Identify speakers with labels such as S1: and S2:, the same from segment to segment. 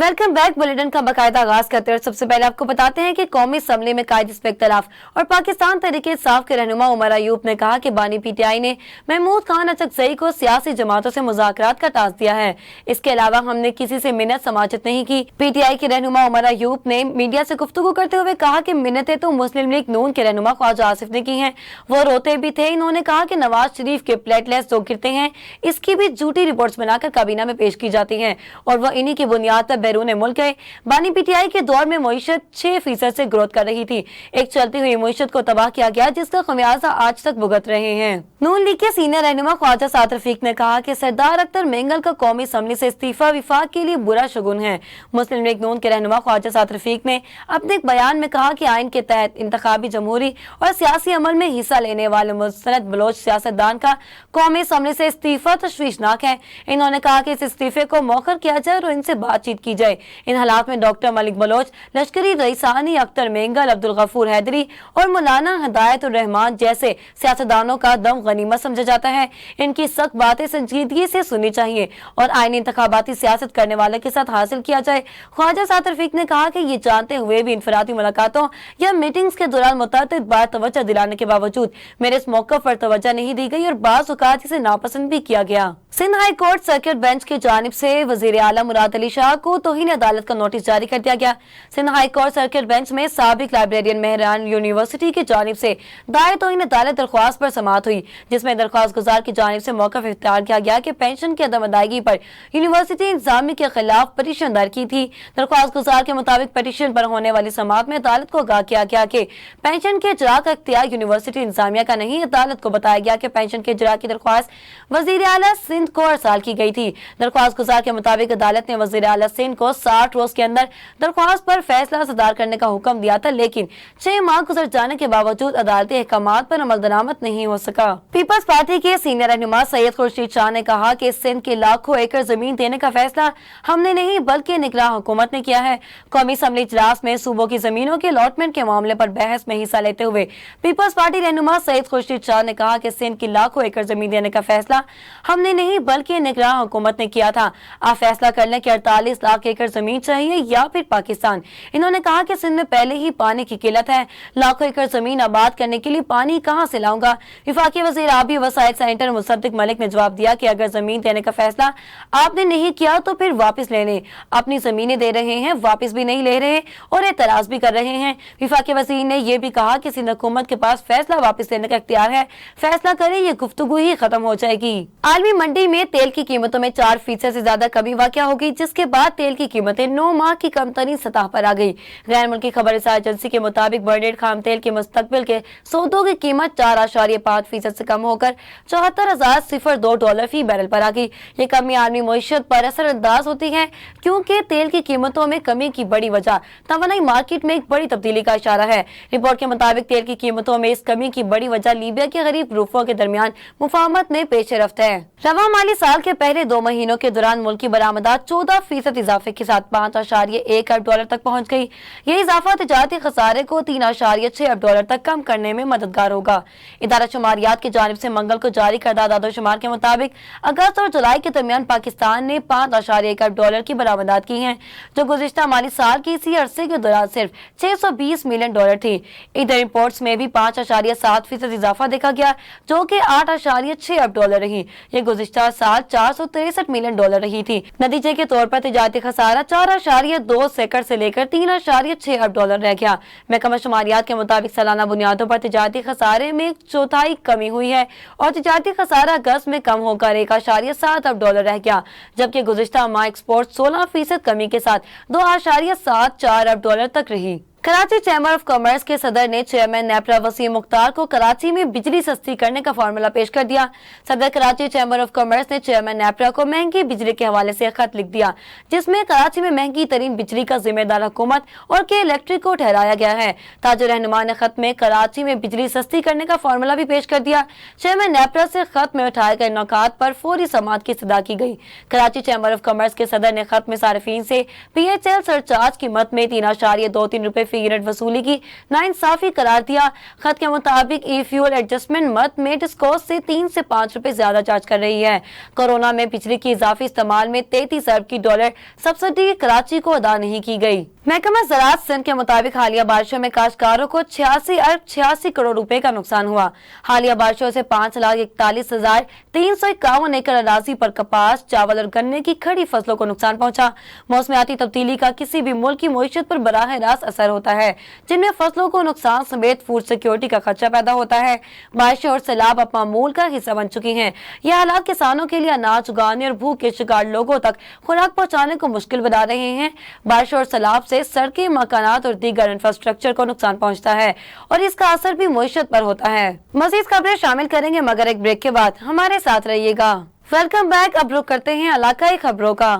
S1: Welcome back. Bulletin का बाकायदा आगाज करते हुए सबसे पहले आपको बताते हैं कि कौमी असम्बली में कायदे पे इख्तलाफ और पाकिस्तान तहरीके इंसाफ के रहनुमा उमर अयूब ने कहा कि बानी पीटीआई ने महमूद खान अचकजई को सियासी जमातों से मुज़ाकरात का टास्क दिया है। इसके अलावा हमने किसी से मिन्नत समाजत नहीं की। पीटीआई के रहनुमा उमर अयूब ने मीडिया से गुफ्तगू करते हुए कहा कि मिन्नतें तो मुस्लिम लीग नून के रहनुमा ख्वाजा आसिफ ने की हैं, वो रोते भी थे। इन्होंने कहा कि नवाज शरीफ के प्लेटलेट्स जो गिरते हैं इसकी भी झूठी रिपोर्ट्स बनाकर काबीना में पेश की जाती हैं और वह इन्हीं की बुनियाद पर बैरून मुल्क गए। बानी पीटीआई के दौर में मईशत 6% से ग्रोथ कर रही थी। एक चलती हुई मईशत को तबाह किया गया जिसका खमियाजा आज तक भुगत रहे हैं। नून लीग के सीनियर रहनुमा ख्वाजा साद रफीक ने कहा कि सरदार अख्तर मेंगल का कौमी असम्बली से इस्तीफा विफाक के लिए बुरा शगुन है। मुस्लिम लीग नून के रहनुमा ख्वाजा साद रफीक ने अपने एक बयान में कहा कि आइन के तहत इंतखाबी जमहूरी और सियासी अमल में हिस्सा लेने वाले मुस्तनद बलोच सियासतदान का कौमी असम्बली से इस्तीफा तशवीशनाक है। इन्होंने कहा कि इस इस्तीफे को मौखर किया जाए और इनसे बातचीत की जाए। इन हालात में डॉक्टर मलिक बलोच, लश्करी रईसानी, अख्तर मेंगल, अब्दुल गफूर हैदरी और मौलाना हिदायतुर रहमान जैसे सियासतदानों का दम गनीमत समझा जाता है। इनकी सख्त बातें संजीदगी से सुननी चाहिए और आईनी इंतखाबाती सियासत करने वाले के साथ हासिल किया जाए। ख्वाजा साद रफीक ने कहा कि ये जानते हुए भी इनफरादी मुलाकातों या मीटिंग्स के दौरान मुतअद्दिद बार तवज्जो दिलाने के बावजूद मेरे इस मौके पर तवज्जो नहीं दी गई और बाज़ औक़ात इसे नापसंद भी किया गया। Sindh high court circuit bench की जानिब से वजीर आला मुराद अली शाह को तौहीन अदालत का नोटिस जारी कर दिया गया। Sindh high court circuit bench में साबिक लाइब्रेरियन मेहरान यूनिवर्सिटी की जानिब से दायर तौहीन अदालत दरख्वास्त पर समाअत हुई, जिसमें दरख्वास्त गुजार की जानिब से मौक़िफ़ इख्तियार किया गया कि पेंशन की अदम अदायगी पर यूनिवर्सिटी इंतजामिया के खिलाफ पटिशन दायर की थी। दरख्वास्त गुजार के मुताबिक पटिशन पर होने वाली समाअत में अदालत को आगाह किया गया कि पेंशन के इजरा का इख्तियार यूनिवर्सिटी इंतजामिया का नहीं। अदालत को बताया गया कि पेंशन के इजरा की दरख्वास्त वजीर आला सिंध को अरसाल की गई थी। दरख्वास्त गुजार के मुताबिक अदालत ने वजीर आला सिंध को 60 रोज के अंदर दरख्वास्त पर फैसला सदार करने का हुक्म दिया था, लेकिन 6 माह गुजर जाने के बावजूद अदालती अहकामात पर अमल दरामद नहीं हो सका। पीपल्स पार्टी के सीनियर रहनुमा सैयद खुर्शीद शाह ने कहा कि सिंध के लाखों एकड़ जमीन देने का फैसला हमने नहीं बल्कि निगरां हुकूमत ने किया है। कौमी असम्बली इजलास में सूबों की जमीनों के अलॉटमेंट के मामले पर बहस में हिस्सा लेते हुए पीपल्स पार्टी रहनुमा सैयद खुर्शीद शाह ने कहा कि सिंध की लाखों एकड़ जमीन देने का फैसला हमने नहीं बल्कि निगरां हुकूमत ने किया था। आप फैसला कर लें कि 48 लाख एकड़ जमीन चाहिए या फिर पाकिस्तान। इन्होंने कहा कि सिंध में पहले ही पानी की किल्लत है, लाखों एकड़ जमीन आबाद करने के लिए पानी कहां से लाऊंगा। विफाकी वजीर आबी वसाइल सेनेटर मुसद्दिक मलिक ने जवाब दिया कि अगर जमीन देने का फैसला आपने नहीं किया तो फिर वापस ले लें। अपनी जमीनें दे रहे हैं, वापस भी नहीं ले रहे और एतराज भी कर रहे हैं। विफाकी वजीर ने यह भी कहा कि सिंध हुकूमत के पास फैसला वापस लेने का इख्तियार है, फैसला करे ये गुफ्तगू ही खत्म हो जाएगी। आलमी मंडी में तेल की कीमतों में 4% से ज्यादा कमी वाक़या हो गई, जिसके बाद तेल की कीमतें 9 माह की कम तरीन सतह पर आ गई। गैर मुल्की खबर एजेंसी के मुताबिक बर्नेट खाम तेल के मुस्तकबिल के सौदों की कीमत 4.5% से कम होकर $74,002 फी बैरल पर आ गई। ये कमी आलमी मईशत पर असरअंदाज होती है क्योंकि तेल की कीमतों में कमी की बड़ी वजह तवानाई मार्केट में एक बड़ी तब्दीली का इशारा है। रिपोर्ट के मुताबिक तेल की कीमतों में इस कमी की बड़ी वजह लीबिया के गरीब ग्रुपों के दरमियान मुफाहमत में पेश रफ्त है। रवा माली साल के पहले 2 महीनों के दौरान मुल्क की बरामदात 14% इजाफे के साथ $5.1 अरब तक पहुंच गई। यह इजाफा तिजारती खसारे को $3.6 अरब तक कम करने में मददगार होगा। इदारा शुमारियात की जानिब से मंगल को जारी करदा दादोशुमार के मुताबिक अगस्त और जुलाई के दरमियान पाकिस्तान ने $5.1 अरब की बरामदात की हैं, जो गुज़िश्ता माली साल के इसी अरसे के दौरान सिर्फ $620 मिलियन थी। इधर इम्पोर्ट्स में भी 5.7% इजाफा देखा गया, जो कि $8.6 अरब रही। ये गुज़िश्ता साल $463 मिलियन रही थी। नतीजे के तौर पर तिजारती खसारा 4.2 से लेकर $3.6 अरब रह गया। महकमा शुमारियात के मुताबिक सालाना बुनियादों पर तिजारती खसारे में 1/4 कमी हुई है और तिजारती खसारा अगस्त में कम होकर $1.7 अरब रह गया, जबकि गुज़िश्ता माह एक्सपोर्ट 16% कमी के साथ $2.74 अरब तक रही। कराची चैम्बर ऑफ कॉमर्स के सदर ने चेयरमैन नेपरा वसीम मुख्तार को कराची में बिजली सस्ती करने का फार्मूला पेश कर दिया। सदर कराची चैम्बर ऑफ कॉमर्स ने चेयरमैन नेपरा को महंगी बिजली के हवाले से खत लिख दिया, जिसमें कराची में महंगी तरीन बिजली का जिम्मेदार हुकूमत और के इलेक्ट्रिक को ठहराया गया है। ताजर रहनुमा ने खत में कराची में बिजली सस्ती करने का फार्मूला भी पेश कर दिया। चेयरमैन नेपरा से खत में उठाए गए नुकात पर फौरी समाअत की इस्तदा की गई। कराची चैम्बर ऑफ कॉमर्स के सदर ने खत में सार्फिन से PHL सरचार्ज कीमत में $3.23 रुपए फी यूनिट वसूली की नाइंसाफी करार दिया। खत के मुताबिक ई फ्यूल एडजस्टमेंट मद मेडिस कॉस्ट से 3 से 5 रुपए ज्यादा चार्ज कर रही है। कोरोना में बिजली की इजाफी इस्तेमाल में 33 अरब की डॉलर सब्सिडी कराची को अदा नहीं की गई। महकमा ज़राअत सिंध के मुताबिक हालिया बारिशों में काश्तकारों को 86 अरब 86 करोड़ रुपए का नुकसान हुआ। हालिया बारिशों से 5,41,351 एकड़ अराजी पर कपास, चावल और गन्ने की खड़ी फसलों को नुकसान पहुंचा। मौसमियाती तब्दीली का किसी भी मुल्क की मईशत पर बराह रास्त असर होता है, जिनमें फसलों को नुकसान समेत फूड सिक्योरिटी का खदशा पैदा होता है। बारिशें और सैलाब अब मामूल का हिस्सा बन चुकी हैं। यह हालात किसानों के लिए अनाज उगाने और भूख के शिकार लोगों तक खुराक पहुँचाने को मुश्किल बना रहे हैं। बारिश और सैलाब से सड़कें, मकानात और दीगर इंफ्रास्ट्रक्चर को नुकसान पहुंचता है और इसका असर भी मईशत पर होता है। मजीद खबरें शामिल करेंगे मगर एक ब्रेक के बाद, हमारे साथ रहिएगा। Welcome back. अब रुक करते हैं इलाकाई खबरों का।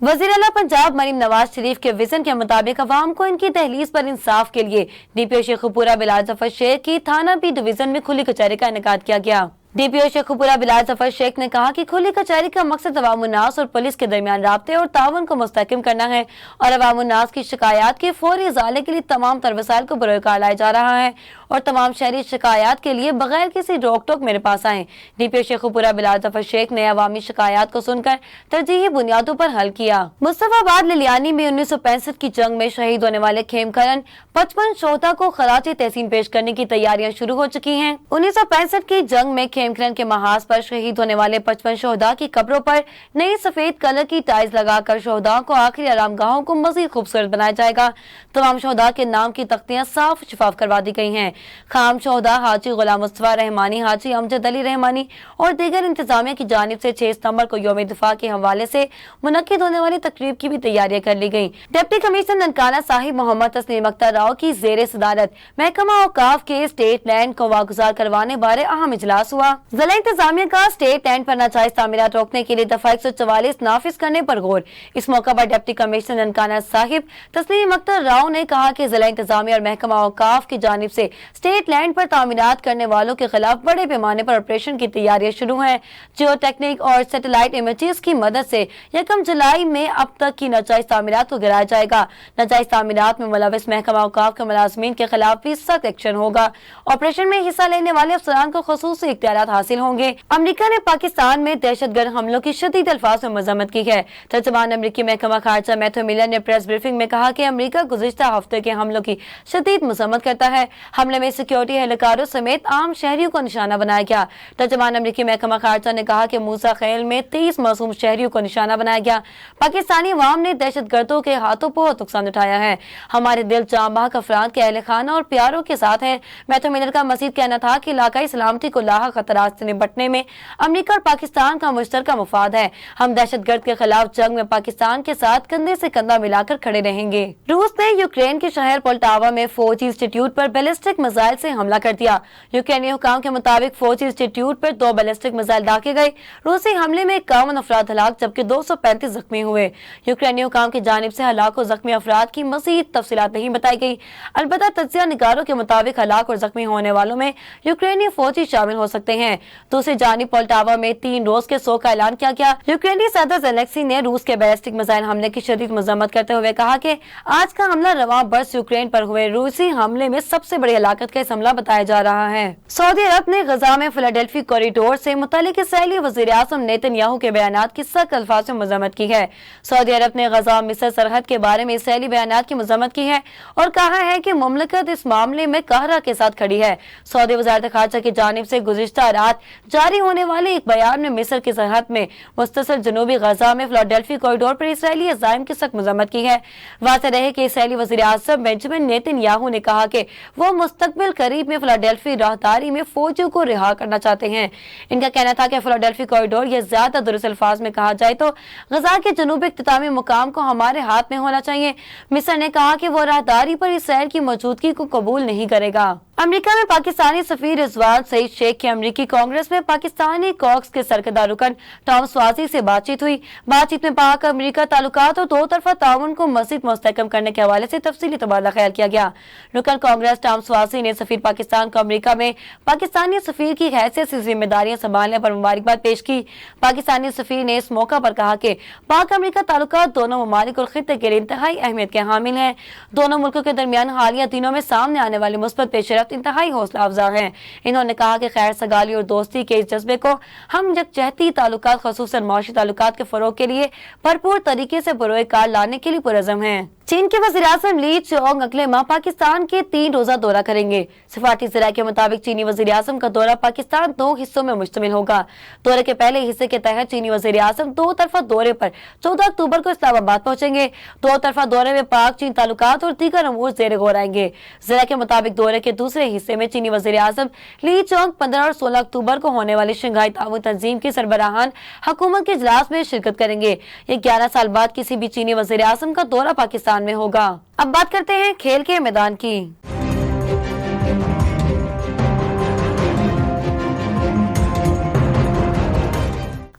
S1: वज़ीर आला पंजाब मरीम नवाज शरीफ के विजन के मुताबिक अवाम को इनकी तहलीस पर इंसाफ के लिए DPO शेखुपुरा बिलाल जफर शेख की थाना बी डिवीजन में खुली कचहरी का इनेकाद किया गया। DPO शेखुपुरा बिलाल जफर शेख ने कहा कि खुली कचहरी का मकसद अवामुन्नास और पुलिस के दरमियान राब्ते और ताउन को मुस्तहकम करना है और अवामुन्नास की शिकायत के फौरी इजाले के लिए तमाम तर वसाइल को बरोकार लाया जा रहा है और तमाम शहरी शिकायत के लिए बगैर किसी रोक टोक मेरे पास आए। DPO शेखुपुरा बिलाल जफर शेख ने अवामी शिकायत को सुनकर तरजीही बुनियादों पर हल किया। मुस्तफाबाद लिलियानी में 1965 की जंग में शहीद होने वाले खेमकरन 55 शोहदा को खराजे तहसीन पेश करने की तैयारियां शुरू हो चुकी हैं। 1965 की जंग में खेमकरन के महाज पर शहीद होने वाले 55 शोहदा की कब्रों पर नई सफेद कलर की टाइल्स लगाकर शोहदा को आखिरी आरामगाहों को मजीद खूबसूरत बनाया जाएगा। तमाम शोहदा के नाम की तख्तियां साफ शिफाफ करवा दी गई हैं। खाम शोहदा हाजी गुलाम मुस्तफा रहमानी, हाजी अमजद अली रहमानी और दीगर इंतजामिया की जानिब से 6 सितंबर को यौम दिफा के हवाले से मुनक्किद होने वाली तकरीब की भी तैयारियां कर ली गई। डिप्टी कमिश्नर ननकाना साहिब मोहम्मद तस्नीम अख्तर राव की जेर सदारत महकमा औकाफ के स्टेट लैंड को वागुजार करवाने बारे अहम इजलास हुआ। जिला इंतजामिया का स्टेट लैंड पर नाजायज तामीरात रोकने के लिए दफा 144 नाफिज करने पर गौर। इस मौका पर डिप्टी कमिश्नर ननकाना साहिब तस्नीम अख्तर राव ने कहा कि जिला इंतजामिया और महकमा औकाफ की जानिब से स्टेट लैंड पर तामीरात करने वालों के खिलाफ बड़े पैमाने पर ऑपरेशन की तैयारियां शुरू हैं। जियो टेक्निक और सैटेलाइट इमेजेस की मदद से 1 जुलाई में अब तक की नाजायज तामीरात को गिराया जाएगा। नाजायज तामीरात में मुलविस महकमा औकाफ के मुलाजमीन के खिलाफ भी सख्त एक्शन होगा। ऑपरेशन में हिस्सा लेने वाले अफसरान को खुसूसी इख्तियारात हासिल होंगे। अमरीका ने पाकिस्तान में दहशतगर्द हमलों की शदीद अल्फाज में मजम्मत की है। तर्जुमान अमरीकी महकमा खारजा मैथ्यू मिलर ने प्रेस ब्रीफिंग में कहा कि अमरीका गुज़िश्ता हफ्ते के हमलों की शदीद मजम्मत करता है। हमले में सिक्योरिटी एहलकारों समेत आम शहरियों को निशाना बनाया गया। तर्जुमान अमरीकी महकमा खारजा ने कहा कि मूसा खेल में 30 मासूम शहरियों को निशाना बनाया गया। पाकिस्तानी अवाम ने दहशतगर्दों के हाथों बहुत नुकसान उठाया है। हमारे दिल जांबाज अफराद के अहल खाना और प्यारों के साथ हैं। मैथ्यू मिलर का मजीद कहना था कि इलाकाई सलामती को लाहक खतरात से निपटने में अमरीका और पाकिस्तान का मुश्तरका मफाद है। हम दहशतगर्द के खिलाफ जंग में पाकिस्तान के साथ कंधे से कंधा मिलाकर खड़े रहेंगे। रूस ने यूक्रेन के शहर पोल्टावा में फौजी इंस्टीट्यूट पर बैलिस्टिक मिसाइल से हमला कर दिया। यूक्रेनी हुकाम के मुताबिक फौजी इंस्टीट्यूट पर 2 बैलिस्टिक मिसाइल दागे गए। रूसी हमले में 51 अफराद हलाक जबकि 235 जख्मी हुए। यूक्रेनी हुकाम की जानिब से हलाक और जख्मी अफराद की मजीद तफसीलात नहीं बताई गई। अलबत्ता तज्जिया निगारों के मुताबिक हलाक और जख्मी होने वालों में यूक्रेनी फौजी शामिल हो सकते हैं। दूसरी जानिब पोल्टावा में 3 रोज के शोक का ऐलान किया गया। यूक्रेनी सदर ज़ेलेंस्की ने रूस के बैलिस्टिक मिसाइल हमले की शदीद मजम्मत करते हुए कहा कि आज का हमला रवां बरस यूक्रेन पर हुए रूसी हमले में सबसे बड़ी हलाकत का हमला बताया जा रहा है। सऊदी अरब ने गजा में फिलाडेल्फी कॉरिडोर से मुतालिक इसराइली वज़ीर आज़म नेतन्याहू के बयानात की सख्त अल्फाज में मजम्मत की है। सऊदी अरब ने गजा मिस्र सरहद के बारे में इसराइली बयानात की मजम्मत की है और कहा है कि मुमलकत इस मामले में कहरा के साथ खड़ी है। सऊदी वज़ारत खारजा की जानिब से गुज़िश्ता रात जारी होने वाले एक बयान में मिस्र की सरहद में मुस्तसिल जनूबी गजा में फिलाडेल्फी कॉरिडोर पर इसराइली अज़ाइम की सख्त मजम्मत की है। वाज़ेह रहे कि इसराइली वज़ीर आज़म बेंजामिन नेतन्याहू ने कहा कि वो मुस्तकबिल करीब में फिलाडेल्फी राहदारी में फौजियों को रिहा करना चाहते हैं। इनका कहना था कि फिलाडेल्फी कॉरिडोर या ज्यादा दुरुस्त अल्फाज में कहा जाए तो गजा के जनूबी इख्तितामी मुकाम को हमारे हाथ में होना चाहिए। मिस्र ने कहा कि वो राहदारी पर इसराइल की मौजूदगी को कबूल नहीं करेगा। अमेरिका में पाकिस्तानी सफीर रिजवान सईद शेख की अमेरिकी कांग्रेस में पाकिस्तानी कॉक्स के सरकर्दा रुकन टॉम स्वाजी से बातचीत हुई। बातचीत में पाक अमेरिका ताल्लुकात और दो तरफा ताउन को मज़ीद मुस्तहकम करने के हवाले से तफसीली तबादला ख्याल किया गया। रुकन कांग्रेस टॉम स्वाजी ने सफीर पाकिस्तान को अमेरिका में पाकिस्तानी सफीर की हैसियत से जिम्मेदारियां संभालने पर मुबारकबाद पेश की। पाकिस्तानी सफीर ने इस मौका पर कहा कि पाक अमेरिका ताल्लुकात दोनों ममालिक और खित्ते के लिए इंतहाई अहमियत के हामिल हैं। दोनों मुल्कों के दरमियान हालिया दिनों में सामने आने वाले मुस्बत पेशरफ्त इंतहाई हौसला अफजा है। इन्होंने कहा कि खैर सगाली और दोस्ती के इस जज्बे को हम यकजहती ताल्लुकात खसूसन माशी ताल्लुकात के फरोग के लिए भरपूर तरीके से बरोए कार लाने के लिए पुरज़म हैं। चीन के वज़ीर-ए-आज़म ली चोंग अगले माह पाकिस्तान के 3 रोजा दौरा करेंगे। सफारती ज़राए के मुताबिक चीनी वज़ीर-ए-आज़म का दौरा पाकिस्तान 2 हिस्सों में मुश्तमिल होगा। दौरे के पहले हिस्से के तहत चीनी वज़ीर-ए-आज़म 2 तरफा दौरे पर 14 अक्टूबर को इस्लामाबाद पहुंचेंगे। 2 तरफा दौरे में पाक चीन ताल्लुकात और दीगर अमूर ज़ेर गौर आएंगे। ज़रा के मुताबिक दौरे के दूसरे हिस्से में चीनी वज़ीर-ए-आज़म ली चोंग 15 और 16 अक्टूबर को होने वाली शंघाई ताउन तंजीम की सरबराहान हुकूमत के इजलास में शिरकत करेंगे। ये 11 साल बाद किसी भी चीनी वज़ीर-ए-आज़म का दौरा पाकिस्तान में होगा। अब बात करते हैं खेल के मैदान की।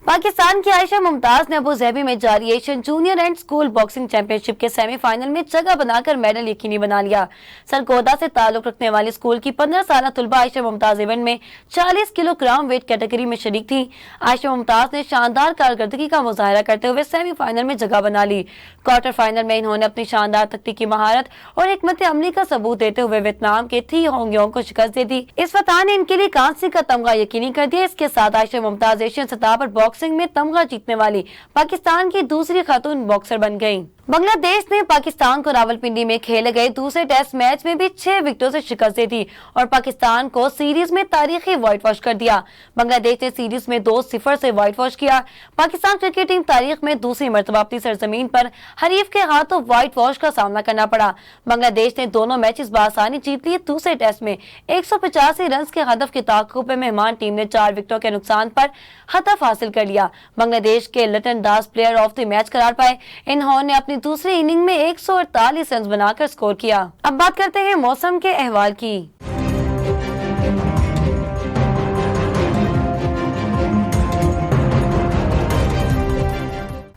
S1: पाकिस्तान की आयशा मुमताज ने अबू धाबी में जारी Asian junior and school boxing championship के सेमीफाइनल में जगह बनाकर मेडल यकीनी बना लिया। सरगोदा से ताल्लुक रखने वाली स्कूल की 15 साल तलबा आयशा मुमताज इवेंट में 40 किलोग्राम वेट कैटेगरी में शरीक थी। आयशा मुमताज ने शानदार कारकर्दगी का मुजाहरा करते हुए सेमीफाइनल में जगह बना ली। क्वार्टर फाइनल में इन्होंने अपनी शानदार तकनीकी महारत और हिकमत अमली का सबूत देते हुए वियतनाम के थी होंगयोंग को शिकस्त दे दी। इस फतह ने इनके लिए कांस्य का तमगा यकीनी कर दिया। इसके साथ आयशा मुमताज एशियन सतह पर बॉक्सिंग में तमगा जीतने वाली पाकिस्तान की दूसरी खातून बॉक्सर बन गयी। बांग्लादेश ने पाकिस्तान को रावलपिंडी में खेले गए दूसरे टेस्ट मैच में भी 6 विकेटों से शिकस्त दे दी और पाकिस्तान को सीरीज में तारीखी व्हाइट वॉश कर दिया। बांग्लादेश ने सीरीज में 2-0 से व्हाइट वॉश किया। पाकिस्तान क्रिकेट टीम तारीख में दूसरी मर्तबा अपनी सरजमीन पर हरीफ के हाथों व्हाइट वॉश का सामना करना पड़ा। बांग्लादेश ने दोनों मैचेस बआसानी जीत लिए। दूसरे टेस्ट में 185 रन के हदफ के ताक़ुब में मेहमान टीम ने 4 विकेटों के नुकसान पर हदफ हासिल कर लिया। बांग्लादेश के लिटन दास प्लेयर ऑफ द मैच करार पाए। इन्होंने अपनी दूसरी इनिंग में 148 रन बनाकर स्कोर किया। अब बात करते हैं मौसम के अहवाल की।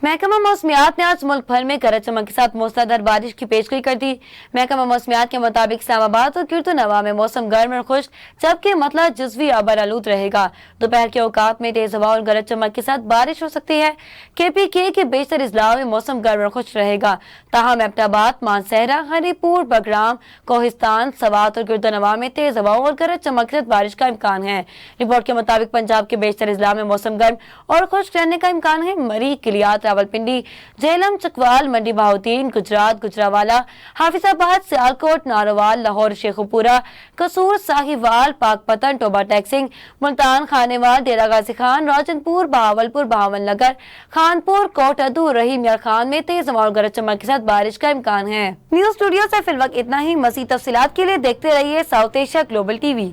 S1: महकमा मौसमियात ने आज मुल्क भर में गरज चमक के साथ मूसलाधार बारिश की पेशगोई कर दी। महकमा मौसमियात के मुताबिक इस्लामाबाद और गिरदोनवा में मौसम गर्म और खुश्क जबकि मतला जुज़वी आबर आलूद रहेगा। दोपहर के औकात में तेज हवा और गरज चमक के साथ बारिश हो सकती है। KPK के बेशतर इजलाओं में मौसम गर्म और खुश्क रहेगा। ताहम एबटाबाद, मानसहरा, हरीपुर, बगराम, कोहिस्तान, सवात और गिरदोनवा में तेज हवाओं और गरज चमक के साथ बारिश का इम्कान है। रिपोर्ट के मुताबिक पंजाब के बेशतर इजलाओं में मौसम गर्म और खुश्क रहने का इम्कान है। मरी, किलियात, रावलपिंडी, झेलम, चकवाल, मंडी बहाउद्दीन, गुजरात, गुजरावाला, हाफिजाबाद, सियालकोट, नारोवाल, लाहौर, शेखुपुरा, कसूर, साहिवाल, पाकपतन, टोबा टैक्सिंग, मुल्तान, खानेवाल, डेरा गाजी खान, राजनपुर, बहावलपुर, बहावलनगर, खानपुर, कोटअदू, रहीम यार खान में तेज हवा और गरज चमक के साथ बारिश का इम्कान है। न्यूज स्टूडियो से फिलहाल इतना ही। मज़ीद तफसीलात के लिए देखते रहिए साउथ एशिया ग्लोबल TV।